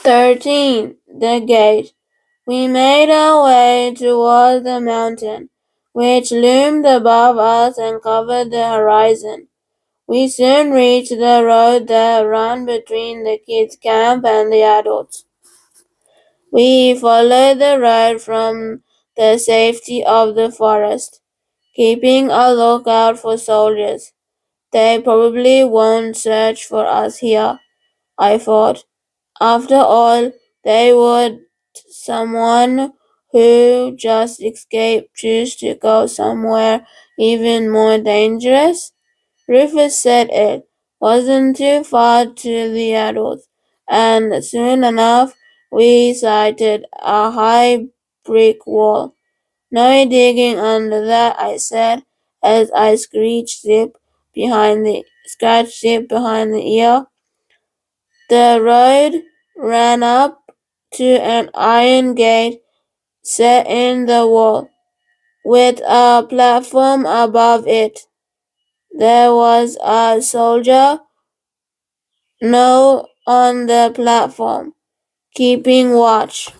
13. The Gate. We made our way toward the mountain, which loomed above us and covered the horizon. We soon reached the road that ran between the kids' camp and the adults. We followed the road from the safety of the forest, keeping a lookout for soldiers. They probably won't search for us here, I thought. After all, they would. Someone who just escaped choose to go somewhere even more dangerous? Rufus said it wasn't too far to the adults, and soon enough we sighted a high brick wall. No digging under that, I said, as I scratched Zip behind the ear. The road ran up to an iron gate set in the wall, with a platform above it. There was a soldier on the platform, keeping watch.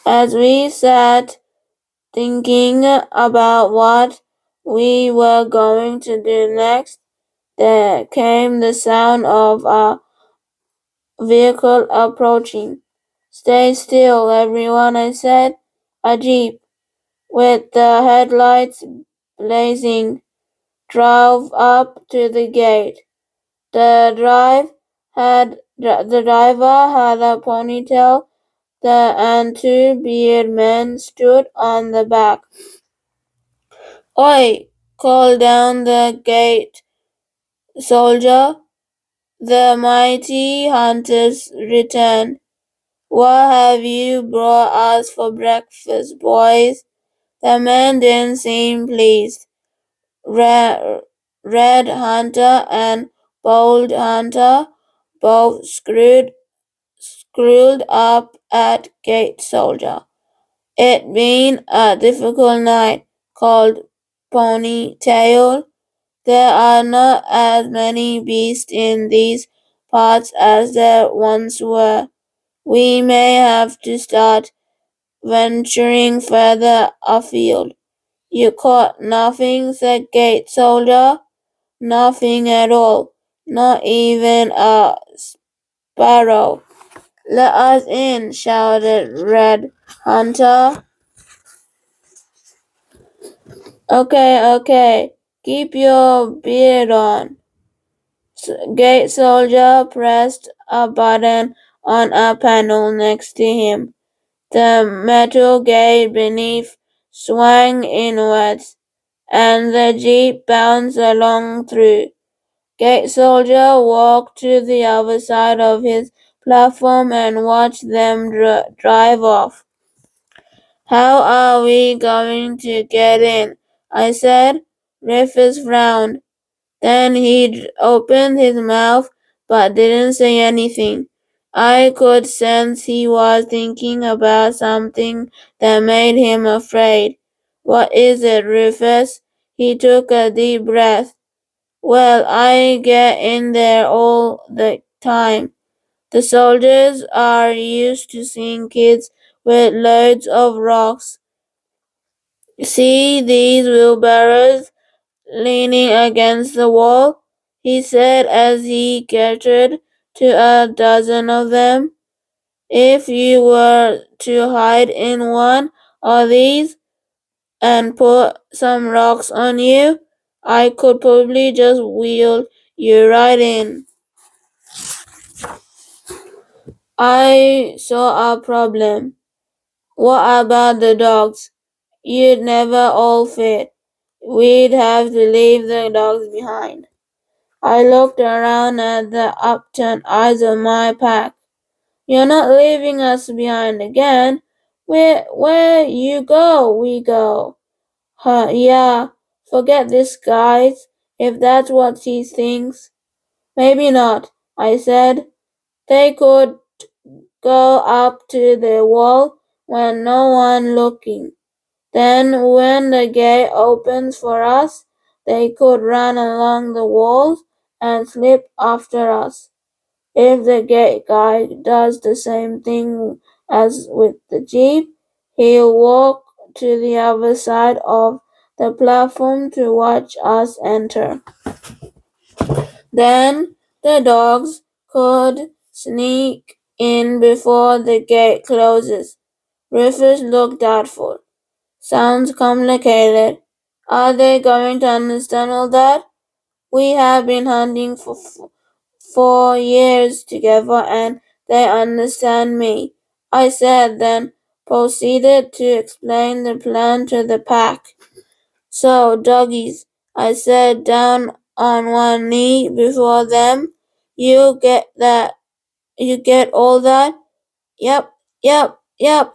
As we sat thinking about what we were going to do next, there came the sound of a vehicle approaching. Stay still, everyone, I said. A jeep, with the headlights blazing, drove up to the gate. The driver had a ponytail, and two bearded men stood on the back. Oi! Called down the gate soldier. The mighty hunters returned. What have you brought us for breakfast, boys? The men didn't seem pleased. Red Hunter and Bold Hunter both screwed up at Gate Soldier. It been a difficult night, called Ponytail. There are not as many beasts in these parts as there once were. We may have to start venturing further afield. You caught nothing, said Gate Soldier. Nothing at all. Not even a sparrow. Let us in, shouted Red Hunter. Okay. Keep your beard on. Gate Soldier pressed a button on a panel next to him. The metal gate beneath swung inwards, and the jeep bounced along through. Gate Soldier walked to the other side of his platform and watched them drive off. How are we going to get in? I said. Rufus frowned. Then he opened his mouth but didn't say anything. I could sense he was thinking about something that made him afraid. What is it, Rufus? He took a deep breath. Well, I get in there all the time. The soldiers are used to seeing kids with loads of rocks. See these wheelbarrows leaning against the wall? He said as he gestured to a dozen of them. If you were to hide in one of these and put some rocks on you, I could probably just wheel you right in. I saw a problem. What about the dogs? You'd never all fit. We'd have to leave the dogs behind. I looked around at the upturned eyes of my pack. You're not leaving us behind again. Where you go, we go. Huh, yeah, forget this, guys, if that's what he thinks. Maybe not, I said. They could go up to the wall when no one looking. Then when the gate opens for us, they could run along the walls and slip after us. If the gate guy does the same thing as with the jeep, he'll walk to the other side of the platform to watch us enter. Then the dogs could sneak in before the gate closes. Rufus looked doubtful. Sounds complicated. Are they going to understand all that? We have been hunting for 4 years together and they understand me, I said, then proceeded to explain the plan to the pack. So, doggies, I said down on one knee before them, you get that? You get all that? Yep, yep, yep.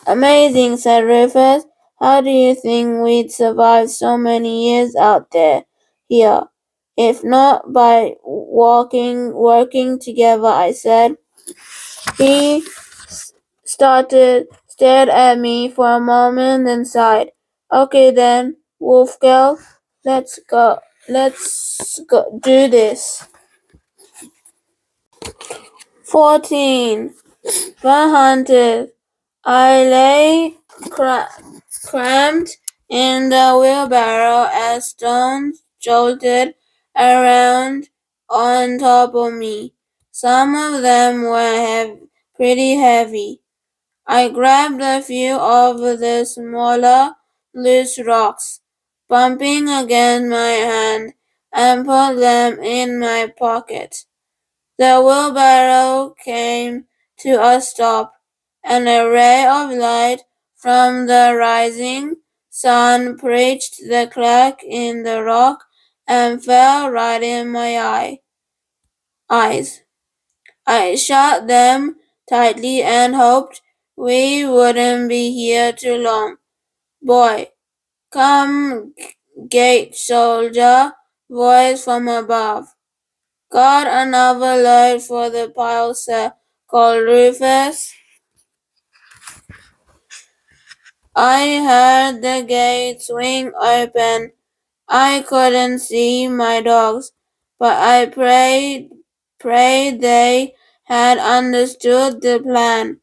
Amazing, said Rufus. How do you think we'd survive so many years out there, here? If not by working together, I said. He stared at me for a moment, then sighed. Okay then, Wolf Girl, let's go. Let's go do this. 14. The Hunted. I lay cramped in the wheelbarrow as stones jolted around on top of me. Some of them were pretty heavy. I grabbed a few of the smaller, loose rocks, bumping against my hand, and put them in my pocket. The wheelbarrow came to a stop, and a ray of light from the rising sun pricked the crack in the rock and fell right in my eyes. I shut them tightly and hoped we wouldn't be here too long. Boy, come, gate soldier, voice from above. Got another load for the pile, sir, called Rufus. I heard the gate swing open. I couldn't see my dogs, but I prayed they had understood the plan.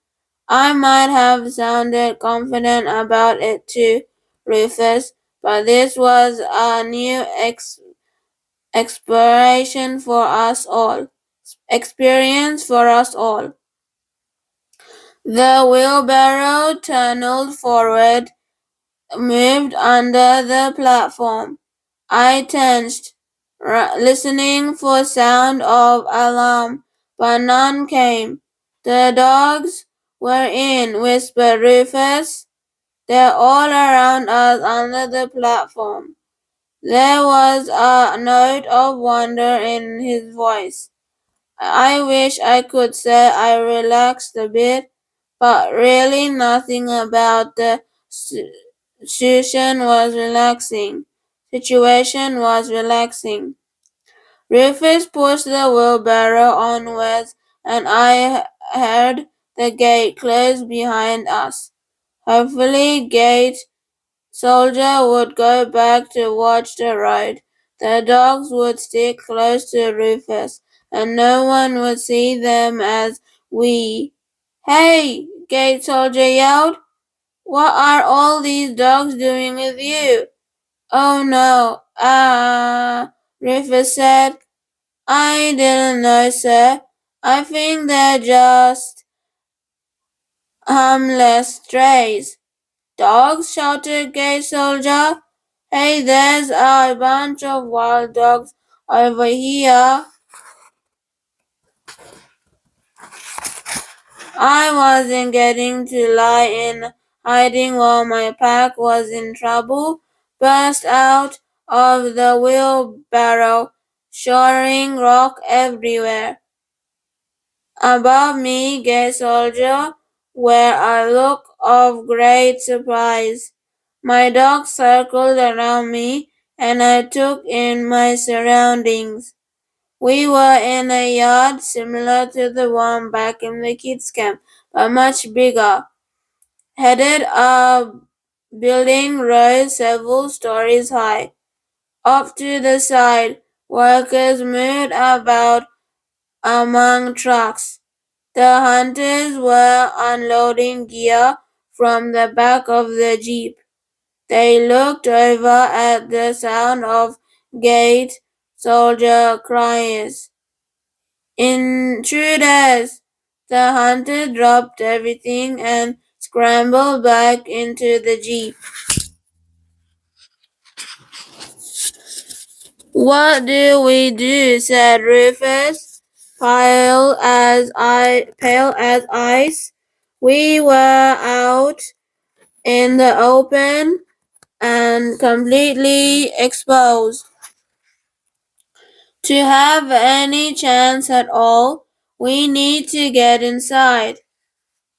I might have sounded confident about it too, Rufus, but this was a new exploration for us all. Experience for us all. The wheelbarrow tunneled forward, moved under the platform. I tensed, listening for sound of alarm, but none came. The dogs were in, whispered Rufus. They're all around us under the platform. There was a note of wonder in his voice. I wish I could say I relaxed a bit, but really nothing about the situation was relaxing. Situation was relaxing. Rufus pushed the wheelbarrow onwards, and I heard the gate close behind us. Hopefully, gate soldier would go back to watch the road. The dogs would stick close to Rufus, and no one would see them as we. Hey! Gate soldier yelled. What are all these dogs doing with you? Oh no, Rufus said. I didn't know, sir. I think they're just harmless strays. Dogs, shouted Gay Soldier. Hey, there's a bunch of wild dogs over here. I wasn't getting to lie in hiding while my pack was in trouble, burst out of the wheelbarrow, showering rock everywhere. Above me, Gay Soldier, were a look of great surprise. My dog circled around me, and I took in my surroundings. We were in a yard similar to the one back in the kids' camp, but much bigger. Headed a building rose several stories high. Off to the side, workers moved about among trucks. The hunters were unloading gear from the back of the jeep. They looked over at the sound of gate soldier cries. Intruders! The hunter dropped everything and scrambled back into the jeep. What do we do? Said Rufus, pale as ice. We were out in the open and completely exposed. To have any chance at all, we need to get inside.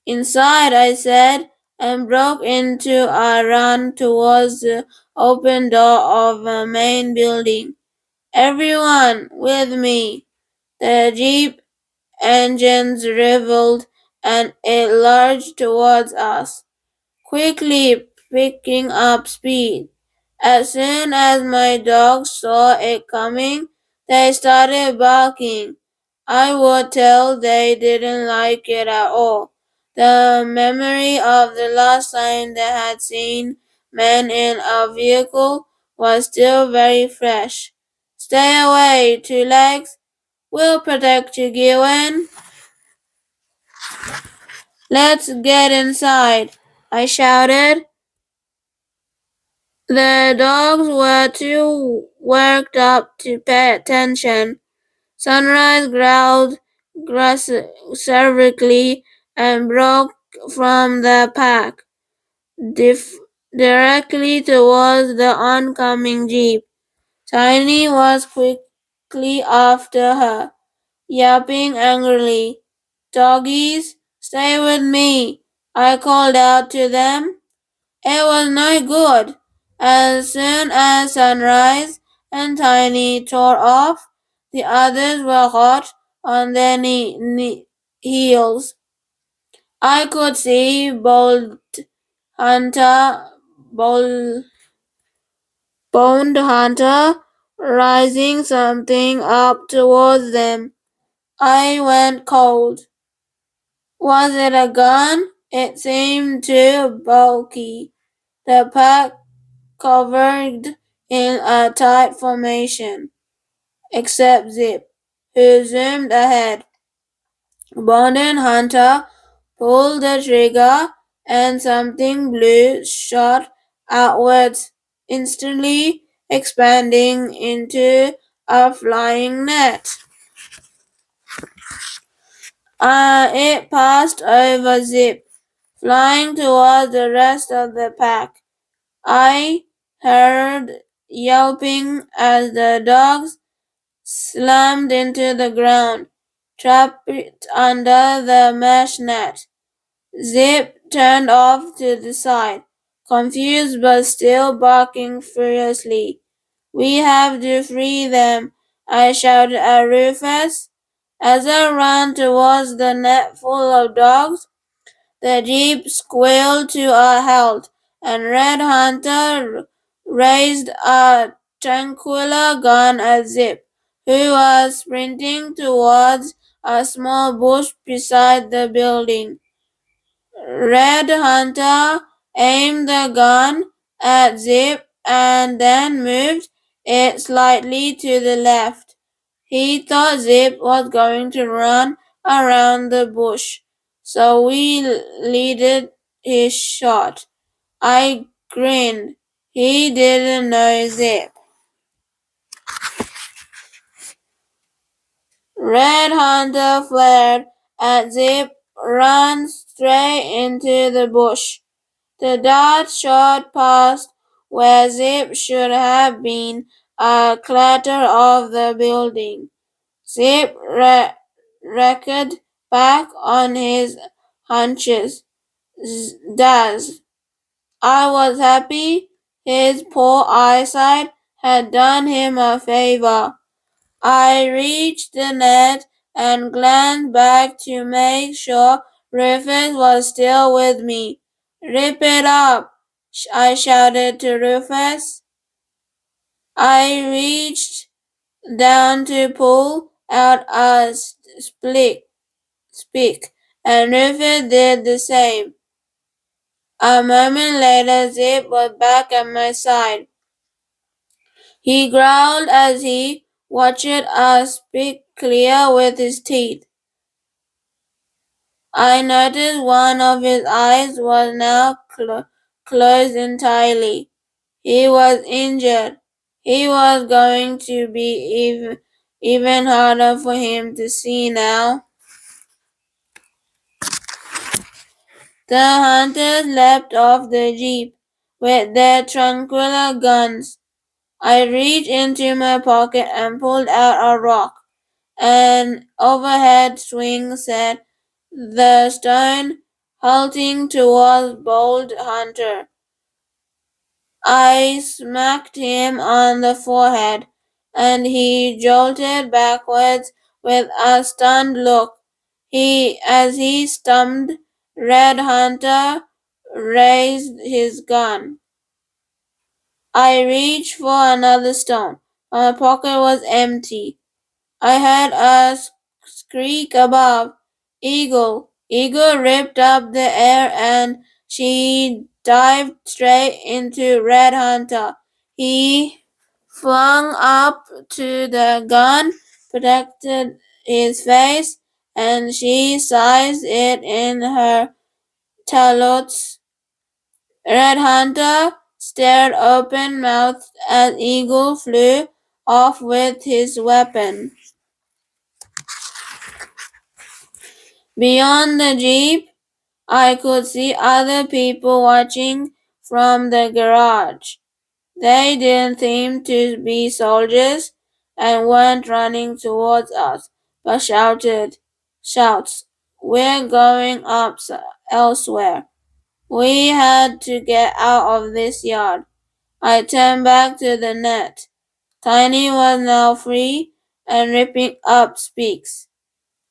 Inside, I said, and broke into a run towards the open door of a main building. Everyone with me. The jeep engines reveled and it lurched towards us, quickly picking up speed. As soon as my dogs saw it coming, they started barking. I would tell they didn't like it at all. The memory of the last time they had seen men in a vehicle was still very fresh. Stay away, Two Legs. We'll protect you, Gwen. Let's get inside, I shouted. The dogs were too worked up to pay attention. Sunrise growled cervically and broke from the pack, directly towards the oncoming jeep. Tiny was quickly after her, yapping angrily. Doggies, stay with me, I called out to them. It was no good. As soon as Sunrise and Tiny tore off, the others were hot on their heels. I could see Hunter, Bold, Boned Hunter rising something up towards them. I went cold. Was it a gun? It seemed too bulky. The pack covered in a tight formation, except Zip, who zoomed ahead. Bonden Hunter pulled the trigger and something blue shot outwards, instantly expanding into a flying net. It passed over Zip, flying towards the rest of the pack. I heard yelping as the dogs slammed into the ground, trapped under the mesh net. Zip turned off to the side, confused but still barking furiously. We have to free them, I shouted at Rufus. As I ran towards the net full of dogs, the jeep squealed to a halt, and Red Hunter raised a tranquiller gun at Zip, who was sprinting towards a small bush beside the building. Red Hunter aimed the gun at Zip and then moved it slightly to the left. He thought Zip was going to run around the bush, so we leaded his shot. I grinned. He didn't know Zip. Red Hunter flared at Zip, ran straight into the bush. The dart shot past where Zip should have been, a clatter of the building. Zip reared back on his haunches. Daz. I was happy. His poor eyesight had done him a favor. I reached the net and glanced back to make sure Rufus was still with me. Rip it up, I shouted to Rufus. I reached down to pull out a speak, and Rufus did the same. A moment later, Zip was back at my side. He growled as he watched us speak clear with his teeth. I noticed one of his eyes was now closed entirely. He was injured. It was going to be even harder for him to see now. The hunters leapt off the jeep with their tranquil guns. I reached into my pocket and pulled out a rock. An overhead swing set the stone, halting towards bold hunter. I smacked him on the forehead, and he jolted backwards with a stunned look. As he stumped, Red Hunter raised his gun. I reached for another stone. My pocket was empty. I heard a squeak above. Eagle. Eagle ripped up the air and she dived straight into Red Hunter. He flung up to the gun, protected his face, and she seized it in her talons. Red Hunter stared open-mouthed as Eagle flew off with his weapon. Beyond the jeep, I could see other people watching from the garage. They didn't seem to be soldiers and weren't running towards us, but shouts, "We're going up elsewhere." We had to get out of this yard. I turned back to the net. Tiny was now free and ripping up Speaks.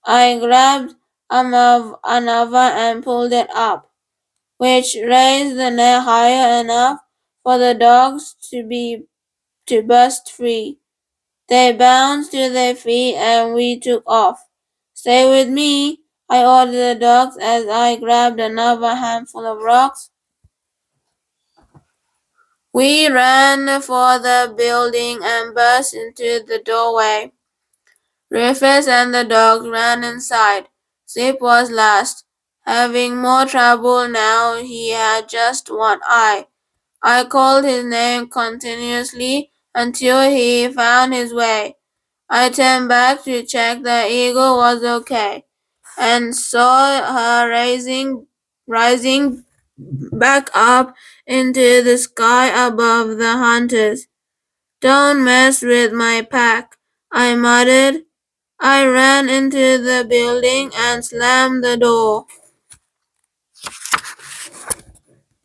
I grabbed another and pulled it up, which raised the net higher enough for the dogs to burst free. They bounced to their feet and we took off. "Stay with me," I ordered the dogs as I grabbed another handful of rocks. We ran for the building and burst into the doorway. Rufus and the dog ran inside. Zip was last, having more trouble now he had just one eye. I called his name continuously until he found his way. I turned back to check the eagle was okay, and saw her rising back up into the sky above the hunters. "Don't mess with my pack," I muttered. I ran into the building and slammed the door.